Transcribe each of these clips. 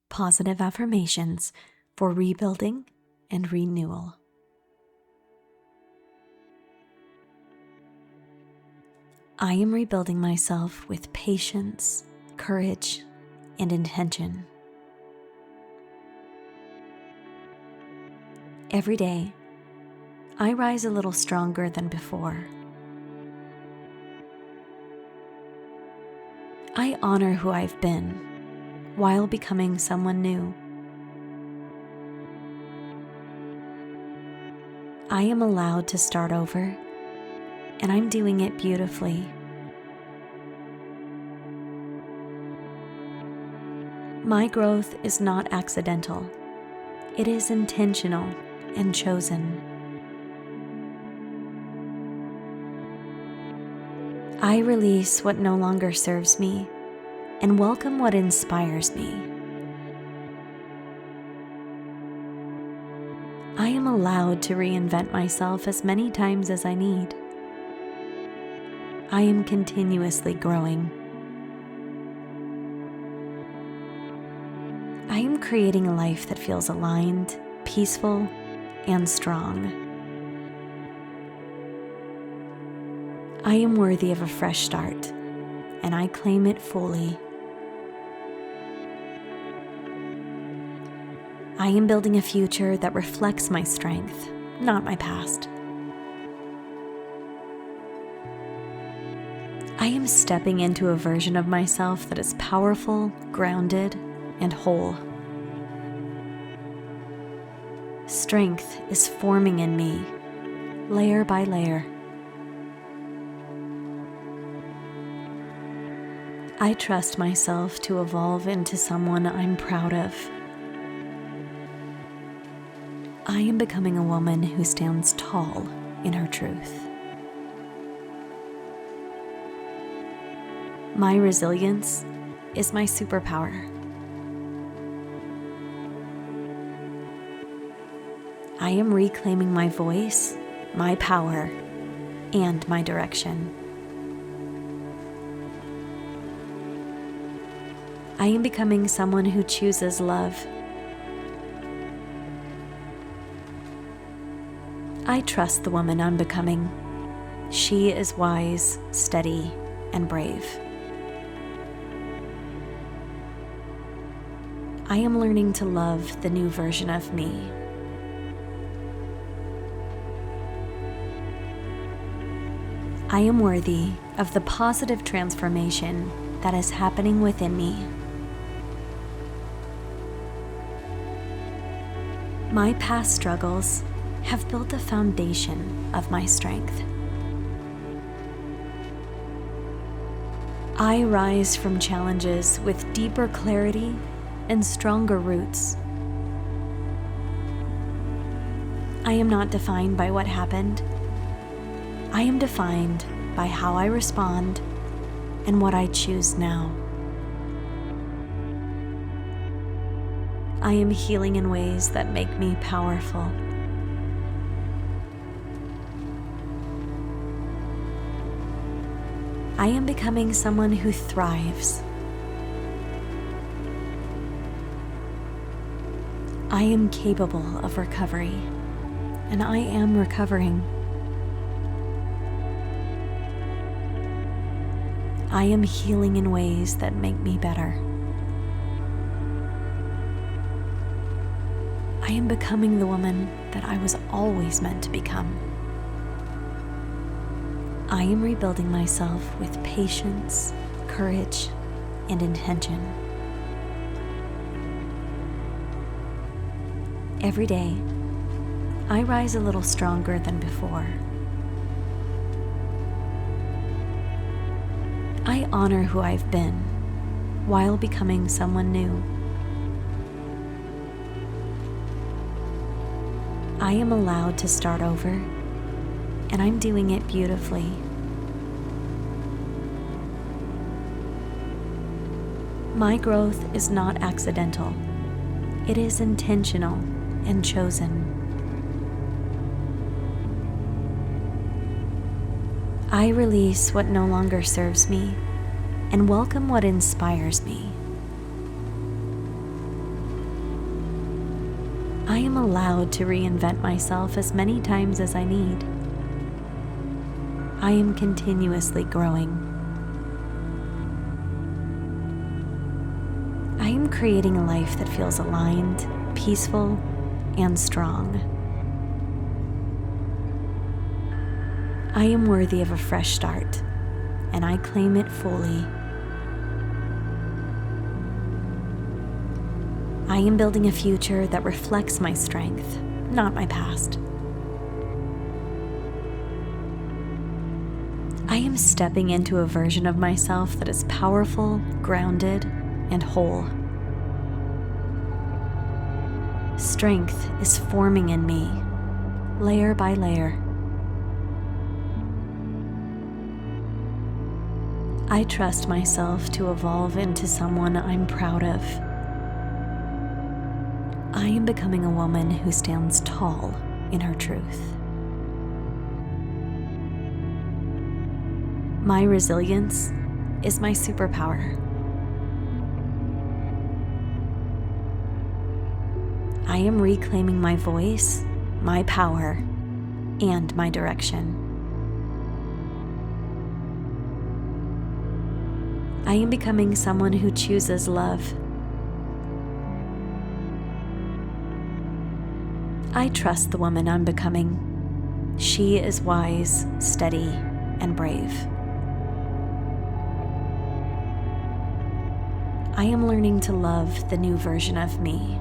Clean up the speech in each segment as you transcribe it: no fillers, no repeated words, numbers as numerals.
positive affirmations for rebuilding and renewal. I am rebuilding myself with patience, courage, and intention. Every day, I rise a little stronger than before. I honor who I've been while becoming someone new. I am allowed to start over, and I'm doing it beautifully. My growth is not accidental. It is intentional and chosen. I release what no longer serves me and welcome what inspires me. I am allowed to reinvent myself as many times as I need. I am continuously growing. I am creating a life that feels aligned, peaceful, and strong. I am worthy of a fresh start, and I claim it fully. I am building a future that reflects my strength, not my past. I am stepping into a version of myself that is powerful, grounded, and whole. Strength is forming in me, layer by layer. I trust myself to evolve into someone I'm proud of. I am becoming a woman who stands tall in her truth. My resilience is my superpower. I am reclaiming my voice, my power, and my direction. I am becoming someone who chooses love. I trust the woman I'm becoming. She is wise, steady, and brave. I am learning to love the new version of me. I am worthy of the positive transformation that is happening within me. My past struggles have built a foundation of my strength. I rise from challenges with deeper clarity and stronger roots. I am not defined by what happened. I am defined by how I respond and what I choose now. I am healing in ways that make me powerful. I am becoming someone who thrives. I am capable of recovery, and I am recovering. I am healing in ways that make me better. I am becoming the woman that I was always meant to become. I am rebuilding myself with patience, courage, and intention. Every day, I rise a little stronger than before. I honor who I've been while becoming someone new. I am allowed to start over, and I'm doing it beautifully. My growth is not accidental. It is intentional and chosen. I release what no longer serves me and welcome what inspires me. I am allowed to reinvent myself as many times as I need. I am continuously growing. I am creating a life that feels aligned, peaceful, and strong. I am worthy of a fresh start, and I claim it fully. I am building a future that reflects my strength, not my past. I am stepping into a version of myself that is powerful, grounded, and whole. Strength is forming in me, layer by layer. I trust myself to evolve into someone I'm proud of. I am becoming a woman who stands tall in her truth. My resilience is my superpower. I am reclaiming my voice, my power, and my direction. I am becoming someone who chooses love. I trust the woman I'm becoming. She is wise, steady, and brave. I am learning to love the new version of me.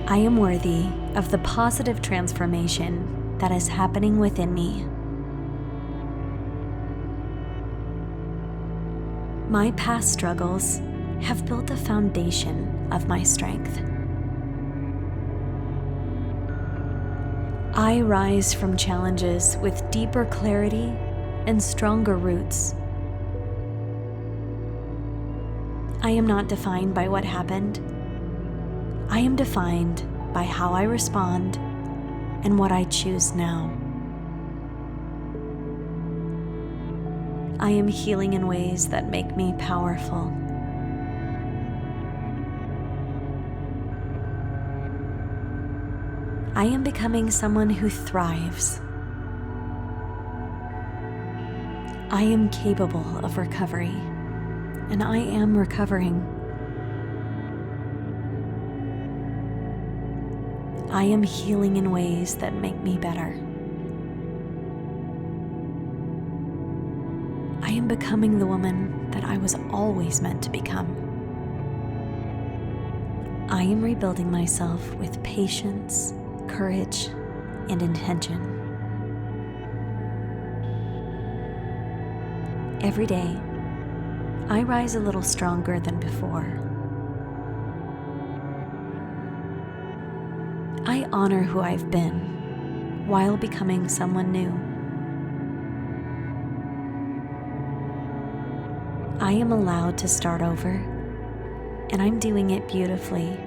I am worthy of the positive transformation that is happening within me. My past struggles have built the foundation of my strength. I rise from challenges with deeper clarity and stronger roots. I am not defined by what happened. I am defined by how I respond and what I choose now. I am healing in ways that make me powerful. I am becoming someone who thrives. I am capable of recovery, and I am recovering. I am healing in ways that make me better. I am becoming the woman that I was always meant to become. I am rebuilding myself with patience, courage, and intention. Every day, I rise a little stronger than before. I honor who I've been while becoming someone new. I am allowed to start over, and I'm doing it beautifully.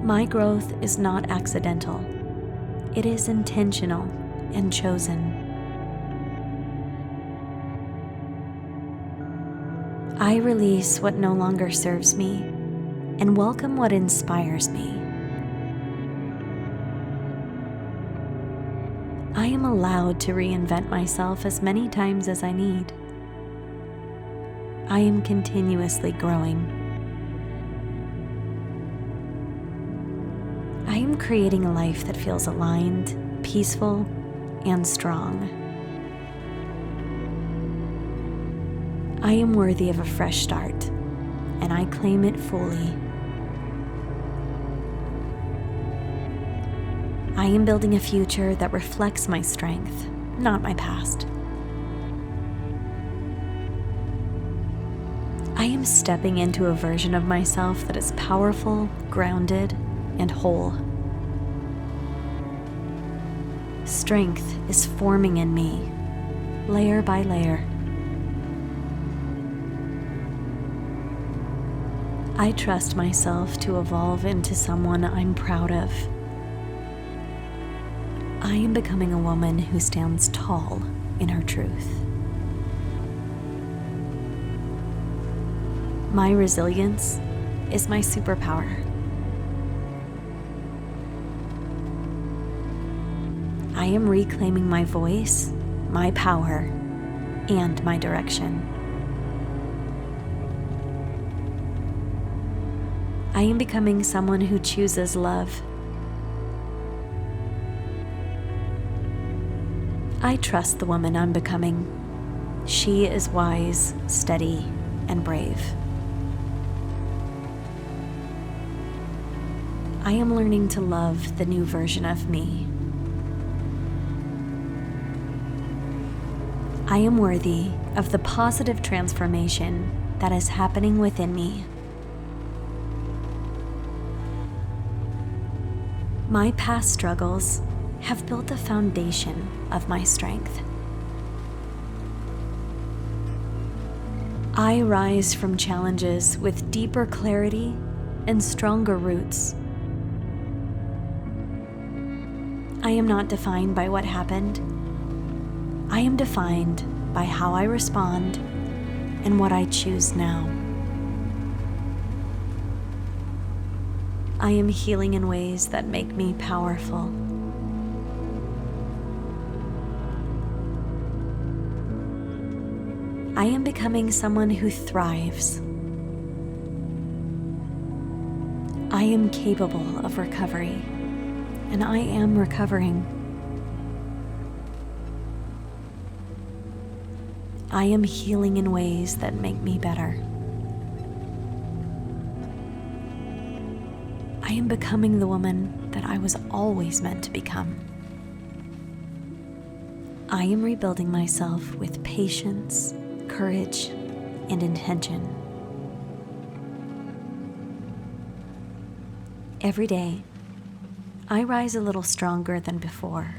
My growth is not accidental. It is intentional and chosen. I release what no longer serves me and welcome what inspires me. I am allowed to reinvent myself as many times as I need. I am continuously growing. I am creating a life that feels aligned, peaceful, and strong. I am worthy of a fresh start, and I claim it fully. I am building a future that reflects my strength, not my past. I am stepping into a version of myself that is powerful, grounded, and whole. Strength is forming in me, layer by layer. I trust myself to evolve into someone I'm proud of. I am becoming a woman who stands tall in her truth. My resilience is my superpower. I am reclaiming my voice, my power, and my direction. I am becoming someone who chooses love. I trust the woman I'm becoming. She is wise, steady, and brave. I am learning to love the new version of me. I am worthy of the positive transformation that is happening within me. My past struggles have built the foundation of my strength. I rise from challenges with deeper clarity and stronger roots. I am not defined by what happened. I am defined by how I respond and what I choose now. I am healing in ways that make me powerful. I am becoming someone who thrives. I am capable of recovery, and I am recovering. I am healing in ways that make me better. I am becoming the woman that I was always meant to become. I am rebuilding myself with patience, courage, and intention. Every day, I rise a little stronger than before.